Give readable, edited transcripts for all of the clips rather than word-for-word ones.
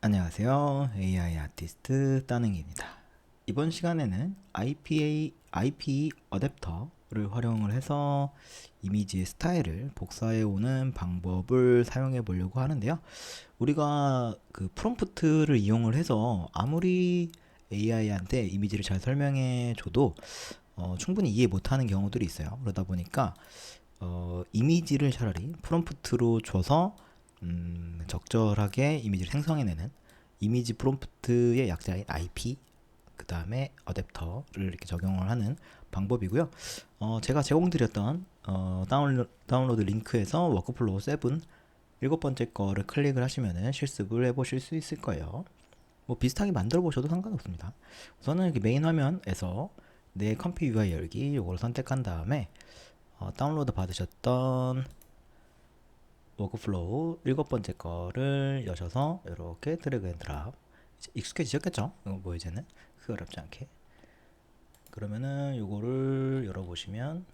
안녕하세요. AI 아티스트 따능입니다. 이번 시간에는 IP 어댑터를 활용을 해서 이미지의 스타일을 복사해 오는 방법을 사용해 보려고 하는데요. 우리가 그 프롬프트를 이용을 해서 아무리 AI한테 이미지를 잘 설명해 줘도 충분히 이해 못하는 경우들이 있어요. 그러다 보니까 이미지를 차라리 프롬프트로 줘서 적절하게 이미지를 생성해내는 이미지 프롬프트의 약자인 IP, 그 다음에 어댑터를 이렇게 적용을 하는 방법이고요. 제가 제공드렸던 다운로드 링크에서 워크플로우 7 일곱 번째 거를 클릭을 하시면은 실습을 해보실 수 있을 거예요. 뭐 비슷하게 만들어 보셔도 상관없습니다. 우선은 이렇게 메인 화면에서 내 컴퓨터 UI 열기 이걸 선택한 다음에 다운로드 받으셨던 워크플로우 일곱 번째 거를 여셔서 이렇게 드래그 앤 드랍. 이제 익숙해지셨겠죠? 뭐 이제는 크게 어렵지 않게. 그러면은 요거를 열어보시면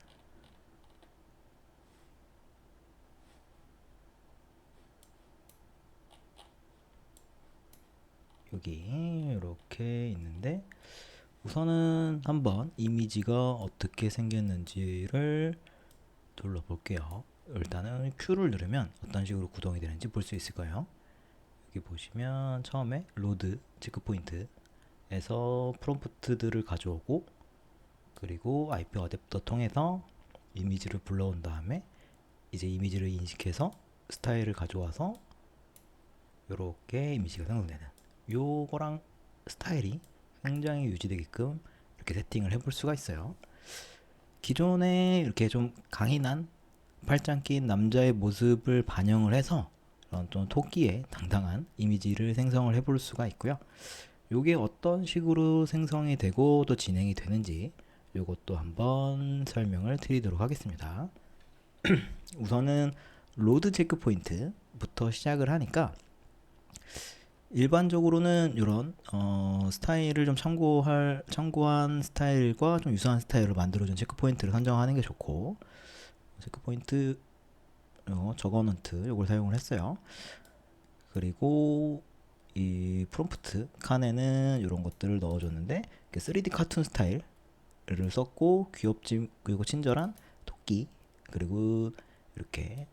여기 이렇게 있는데, 우선은 한번 이미지가 어떻게 생겼는지를 둘러볼게요. 일단은 Q를 누르면 어떤 식으로 구동이 되는지 볼 수 있을 거예요. 여기 보시면 처음에 로드 체크포인트에서 프롬프트들을 가져오고, 그리고 IP 어댑터 통해서 이미지를 불러온 다음에 이제 이미지를 인식해서 스타일을 가져와서 이렇게 이미지가 생성되는, 요거랑 스타일이 굉장히 유지되게끔 이렇게 세팅을 해볼 수가 있어요. 기존에 이렇게 좀 강인한 팔짱 낀 남자의 모습을 반영을 해서 이런 좀 토끼의 당당한 이미지를 생성을 해볼 수가 있고요. 요게 어떤 식으로 생성이 되고 또 진행이 되는지 요것도 한번 설명을 드리도록 하겠습니다. 우선은 로드 체크 포인트부터 시작을 하니까, 일반적으로는 이런 스타일을 좀 참고한 스타일과 좀 유사한 스타일을 만들어준 체크 포인트를 선정하는 게 좋고, 체크 포인트 저거넌트 이걸 사용을 했어요. 그리고 이 프롬프트 칸에는 이런 것들을 넣어줬는데, 3D 카툰 스타일을 썼고, 귀엽지 그리고 친절한 토끼, 그리고 이렇게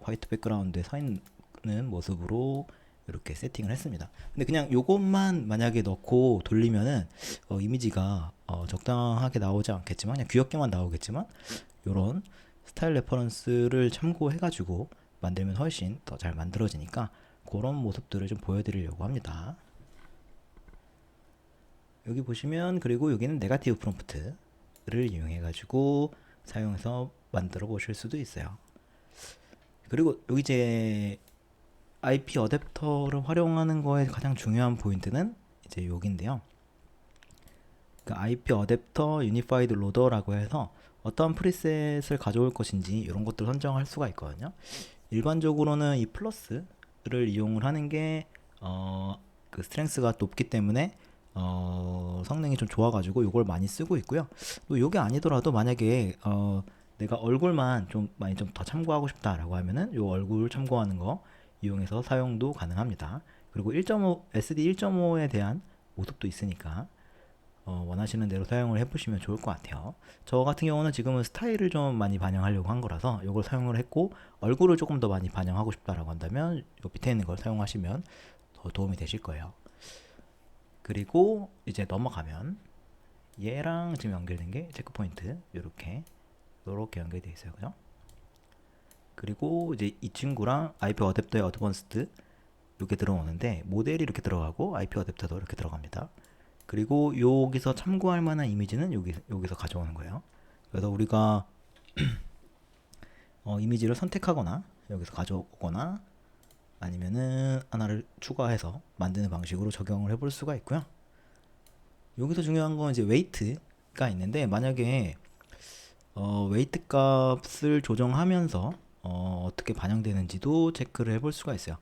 화이트 백그라운드에 서 있는 모습으로 이렇게 세팅을 했습니다. 근데 그냥 요것만 만약에 넣고 돌리면은 이미지가 적당하게 나오지 않겠지만, 그냥 귀엽게만 나오겠지만, 요런 스타일 레퍼런스를 참고해가지고 만들면 훨씬 더 잘 만들어지니까 그런 모습들을 좀 보여드리려고 합니다. 여기 보시면, 그리고 여기는 네가티브 프롬프트를 이용해가지고 사용해서 만들어 보실 수도 있어요. 그리고 여기 이제 IP 어댑터를 활용하는 거에 가장 중요한 포인트는 이제 여기인데요. 그 IP 어댑터 유니파이드 로더라고 해서 어떤 프리셋을 가져올 것인지 이런 것들을 선정할 수가 있거든요. 일반적으로는 이 플러스를 이용을 하는 게 그 스트렝스가 높기 때문에 성능이 좀 좋아가지고 이걸 많이 쓰고 있고요. 또 이게 아니더라도 만약에 내가 얼굴만 좀 많이 좀 더 참고하고 싶다라고 하면은 이 얼굴 참고하는 거 이용해서 사용도 가능합니다. 그리고 1.5 SD 1.5에 대한 모습도 있으니까 원하시는 대로 사용을 해보시면 좋을 것 같아요. 저 같은 경우는 지금은 스타일을 좀 많이 반영하려고 한 거라서 이걸 사용을 했고, 얼굴을 조금 더 많이 반영하고 싶다라고 한다면 이 밑에 있는 걸 사용하시면 더 도움이 되실 거예요. 그리고 이제 넘어가면 얘랑 지금 연결된 게 체크 포인트, 이렇게 연결되어 있어요. 그죠? 그리고 이제 이 친구랑 IP 어댑터의 어드밴스드 이렇게 들어오는데, 모델이 이렇게 들어가고 IP 어댑터도 이렇게 들어갑니다. 그리고 여기서 참고할 만한 이미지는 여기서 가져오는 거예요. 그래서 우리가 이미지를 선택하거나 여기서 가져오거나 아니면은 하나를 추가해서 만드는 방식으로 적용을 해볼 수가 있고요. 여기서 중요한 건 이제 웨이트가 있는데, 만약에 웨이트 값을 조정하면서 어떻게 반영되는지도 체크를 해볼 수가 있어요.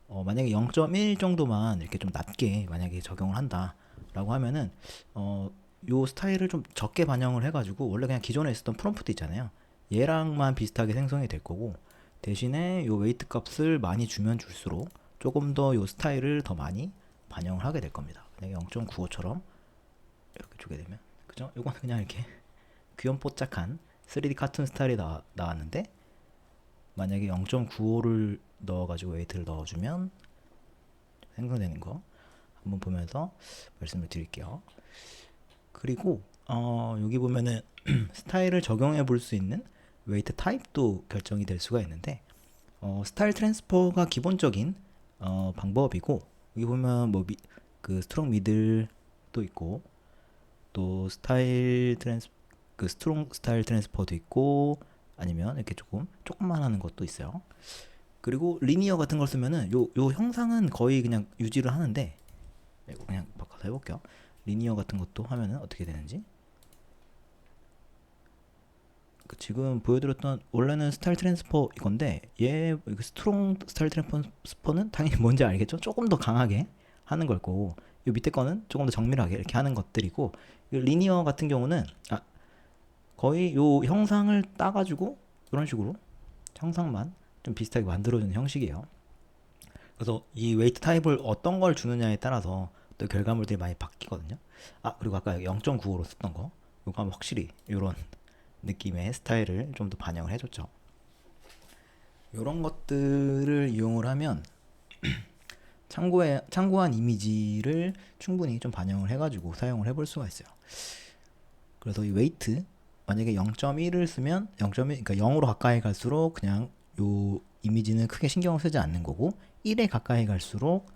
만약에 0.1 정도만 이렇게 좀 낮게 만약에 적용을 한다라고 하면은 요 스타일을 좀 적게 반영을 해가지고 원래 그냥 기존에 있었던 프롬프트 있잖아요. 얘랑만 비슷하게 생성이 될 거고, 대신에 요 웨이트 값을 많이 주면 줄수록 조금 더 요 스타일을 더 많이 반영을 하게 될 겁니다. 만약에 0.95처럼 이렇게 주게 되면, 그죠? 요거는 그냥 이렇게 귀염뽀짝한 3D 카툰 스타일이 나왔는데, 만약에 0.95를 넣어가지고 웨이트를 넣어주면 생성되는 거 한번 보면서 말씀을 드릴게요. 그리고 여기 보면은 스타일을 적용해 볼 수 있는 웨이트 타입도 결정이 될 수가 있는데, 스타일 트랜스퍼가 기본적인 방법이고, 여기 보면 뭐 그 스트롱 미들도 있고, 또 스트롱 스타일 트랜스퍼도 있고, 아니면 이렇게 조금만 하는 것도 있어요. 그리고 리니어 같은 걸 쓰면은 요 형상은 거의 그냥 유지를 하는데, 이거 그냥 바꿔서 해볼게요. 리니어 같은 것도 하면은 어떻게 되는지. 지금 보여드렸던 원래는 스타일 트랜스퍼 이건데, 얘 스트롱 스타일 트랜스퍼는 당연히 뭔지 알겠죠? 조금 더 강하게 하는 걸 거고, 이 밑에 거는 조금 더 정밀하게 이렇게 하는 것들이고, 이 리니어 같은 경우는 거의 요 형상을 따가지고 이런 식으로 형상만 좀 비슷하게 만들어주는 형식이에요. 그래서 이 웨이트 타입을 어떤 걸 주느냐에 따라서 또 결과물들이 많이 바뀌거든요. 그리고 아까 0.95로 썼던 거, 요거 하면 확실히 이런 느낌의 스타일을 좀 더 반영을 해줬죠. 이런 것들을 이용을 하면 참고한 이미지를 충분히 좀 반영을 해가지고 사용을 해볼 수가 있어요. 그래서 이 웨이트, 만약에 0.1을 쓰면 0.1, 그러니까 0으로 가까이 갈수록 그냥 요 이미지는 크게 신경을 쓰지 않는 거고, 1에 가까이 갈수록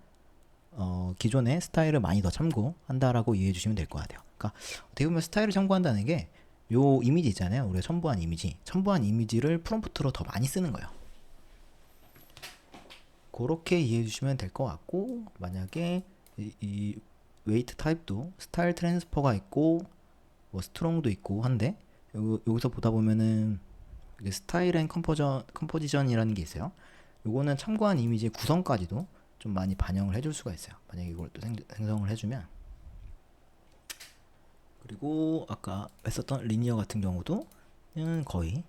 기존의 스타일을 많이 더 참고한다라고 이해해 주시면 될 것 같아요. 그러니까 어떻게 보면 스타일을 참고한다는 게 요 이미지 있잖아요. 우리가 첨부한 이미지를 프롬프트로 더 많이 쓰는 거예요. 그렇게 이해해 주시면 될 것 같고, 만약에 이 웨이트 타입도 스타일 트랜스퍼가 있고 뭐 스트롱도 있고 한데, 여기서 보다 보면은 스타일 앤 컴포지션이라는 게 있어요. 요거는 참고한 이미지의 구성까지도 좀 많이 반영을 해줄 수가 있어요. 만약에 이걸 또 생성을 해주면. 그리고 아까 했었던 리니어 같은 경우도 거의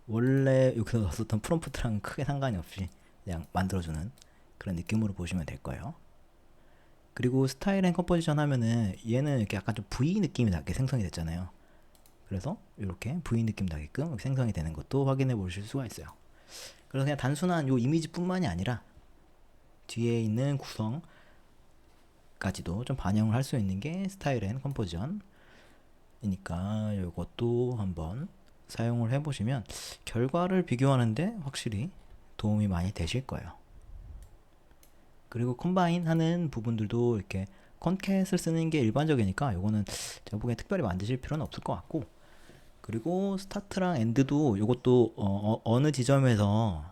원래 여기서 썼던 프롬프트랑 크게 상관이 없이 그냥 만들어주는 그런 느낌으로 보시면 될 거예요. 그리고 스타일 앤 컴포지션 하면은 얘는 이렇게 약간 좀 V 느낌이 나게 생성이 됐잖아요. 그래서 이렇게 V 느낌 나게끔 생성이 되는 것도 확인해 보실 수가 있어요. 그래서 그냥 단순한 요 이미지뿐만이 아니라 뒤에 있는 구성까지도 좀 반영을 할 수 있는 게 스타일 앤 컴포지션이니까, 이것도 한번 사용을 해보시면 결과를 비교하는데 확실히 도움이 많이 되실 거예요. 그리고 컴바인 하는 부분들도 이렇게 컨캣을 쓰는 게 일반적이니까 요거는 제가 보기엔 특별히 만드실 필요는 없을 것 같고, 그리고 스타트랑 엔드도 요것도 어느 지점에서부터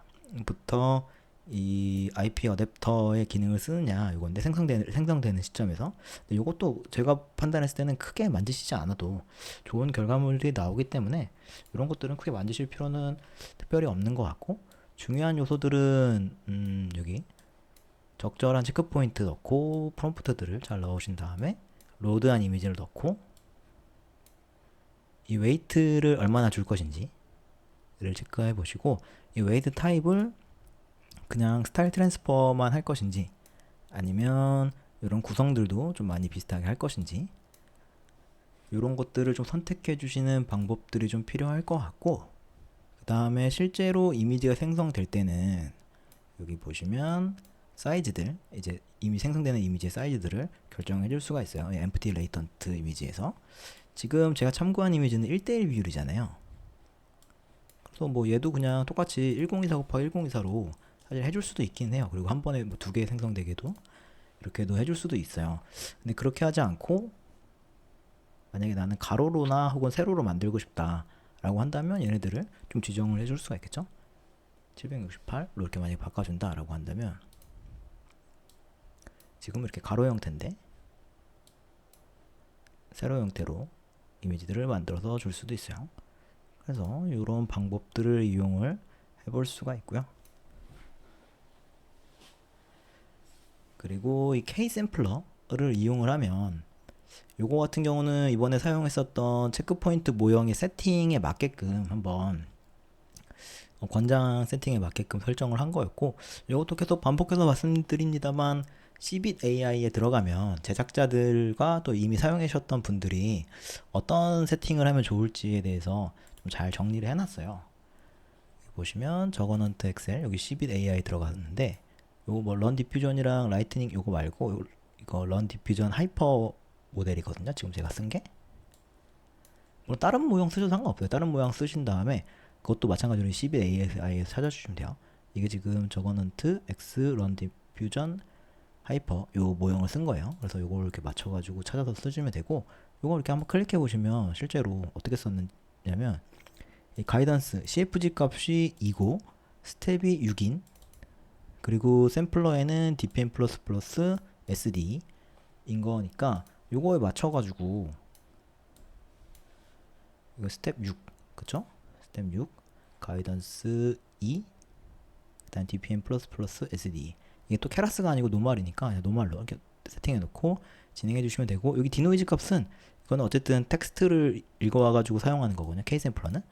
이 IP 어댑터의 기능을 쓰느냐 요건데, 생성되는 시점에서. 근데 요것도 제가 판단했을 때는 크게 만드시지 않아도 좋은 결과물들이 나오기 때문에 이런 것들은 크게 만드실 필요는 특별히 없는 것 같고, 중요한 요소들은 여기 적절한 체크 포인트 넣고 프롬프트들을 잘 넣으신 다음에 로드한 이미지를 넣고, 이 웨이트를 얼마나 줄 것인지를 체크해 보시고, 이 웨이트 타입을 그냥 스타일 트랜스퍼만 할 것인지, 아니면 이런 구성들도 좀 많이 비슷하게 할 것인지, 이런 것들을 좀 선택해 주시는 방법들이 좀 필요할 것 같고, 그 다음에 실제로 이미지가 생성될 때는 여기 보시면 사이즈들, 이제 이미 생성되는 이미지의 사이즈들을 결정해 줄 수가 있어요. empty latent 이미지에서. 지금 제가 참고한 이미지는 1대1 비율이잖아요. 그래서 뭐 얘도 그냥 똑같이 1024 곱하기 1024로 사실 해줄 수도 있긴 해요. 그리고 한 번에 뭐 2개 생성되게도 이렇게도 해줄 수도 있어요. 근데 그렇게 하지 않고, 만약에 나는 가로로나 혹은 세로로 만들고 싶다 라고 한다면 얘네들을 좀 지정을 해줄 수가 있겠죠. 768로 이렇게 만약에 바꿔준다 라고 한다면, 지금 이렇게 가로 형태인데 세로 형태로 이미지들을 만들어서 줄 수도 있어요. 그래서 이런 방법들을 이용을 해볼 수가 있고요. 그리고 이 K 샘플러를 이용을 하면, 요거 같은 경우는 이번에 사용했었던 체크포인트 모형의 세팅에 맞게끔 한번 권장 세팅에 맞게끔 설정을 한 거였고, 이것도 계속 반복해서 말씀드립니다만 Cbit AI에 들어가면 제작자들과 또 이미 사용하셨던 분들이 어떤 세팅을 하면 좋을지에 대해서 좀 잘 정리를 해놨어요. 보시면 저거넌트 엑셀 여기 Cbit AI 들어갔는데, 요거 뭐 런 디퓨전이랑 라이트닝 요거 말고 이거 런 디퓨전 하이퍼 모델이거든요. 지금 제가 쓴 게. 뭐 다른 모형 쓰셔도 상관없어요. 다른 모양 쓰신 다음에 그것도 마찬가지로 Cbit AI에서 찾아주시면 돼요. 이게 지금 저거넌트 X 런 디퓨전 하이퍼 요 모형을 쓴 거예요. 그래서 요걸 이렇게 맞춰가지고 찾아서 쓰시면 되고, 요거 이렇게 한번 클릭해 보시면 실제로 어떻게 썼냐면 이 가이던스 CFG 값이 2고 스텝이 6인, 그리고 샘플러에는 DPM++ SD 인 거니까 요거에 맞춰가지고 이거 스텝 6 그쵸? 스텝 6 가이던스 2 그다음 DPM++ SD, 이게 또 케라스가 아니고 노말이니까 그냥 노말로 이렇게 세팅해 놓고 진행해 주시면 되고, 여기 디노이즈 값은 이거는 어쨌든 텍스트를 읽어와가지고 사용하는 거거든요. K샘플러는.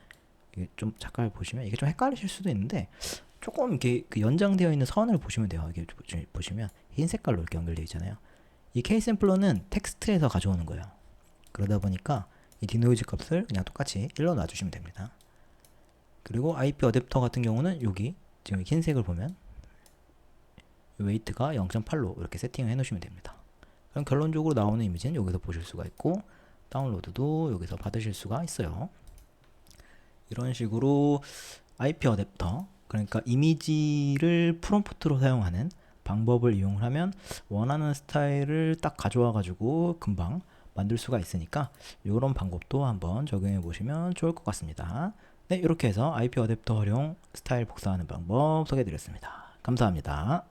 이게 좀 잠깐 보시면 이게 좀 헷갈리실 수도 있는데, 조금 이렇게 그 연장되어 있는 선을 보시면 돼요. 이게 보시면 흰 색깔로 이렇게 연결되어 있잖아요. 이 K샘플러는 텍스트에서 가져오는 거예요. 그러다 보니까 이 디노이즈 값을 그냥 똑같이 1로 놔주시면 됩니다. 그리고 IP 어댑터 같은 경우는 여기 지금 흰색을 보면 웨이트가 0.8로 이렇게 세팅을 해 놓으시면 됩니다. 그럼 결론적으로 나오는 이미지는 여기서 보실 수가 있고, 다운로드도 여기서 받으실 수가 있어요. 이런 식으로 IP 어댑터, 그러니까 이미지를 프롬프트로 사용하는 방법을 이용하면 원하는 스타일을 딱 가져와 가지고 금방 만들 수가 있으니까 이런 방법도 한번 적용해 보시면 좋을 것 같습니다. 네, 이렇게 해서 IP 어댑터 활용 스타일 복사하는 방법 소개해 드렸습니다. 감사합니다.